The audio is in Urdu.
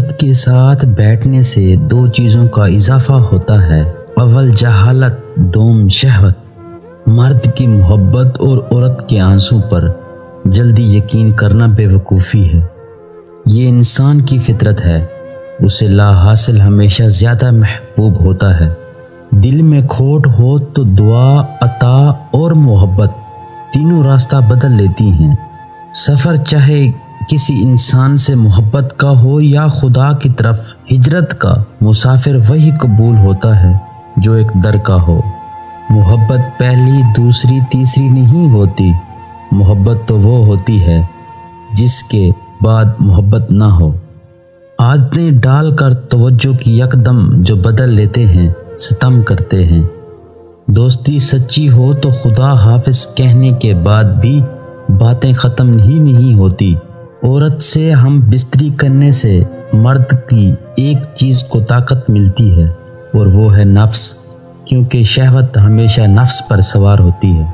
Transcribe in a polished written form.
عورت کے ساتھ بیٹھنے سے دو چیزوں کا اضافہ ہوتا ہے، اول جہالت، دوم شہوت۔ مرد کی محبت اور عورت کے آنسو پر جلدی یقین کرنا بے وقوفی ہے۔ یہ انسان کی فطرت ہے، اسے لا حاصل ہمیشہ زیادہ محبوب ہوتا ہے۔ دل میں کھوٹ ہو تو دعا، عطا اور محبت تینوں راستہ بدل لیتی ہیں۔ سفر چاہے کسی انسان سے محبت کا ہو یا خدا کی طرف ہجرت کا، مسافر وہی قبول ہوتا ہے جو ایک در کا ہو۔ محبت پہلی، دوسری، تیسری نہیں ہوتی، محبت تو وہ ہوتی ہے جس کے بعد محبت نہ ہو۔ عادتیں ڈال کر توجہ کی یکدم جو بدل لیتے ہیں، ستم کرتے ہیں۔ دوستی سچی ہو تو خدا حافظ کہنے کے بعد بھی باتیں ختم ہی نہیں ہوتی۔ عورت سے ہم بستری کرنے سے مرد کی ایک چیز کو طاقت ملتی ہے اور وہ ہے نفس، کیونکہ شہوت ہمیشہ نفس پر سوار ہوتی ہے۔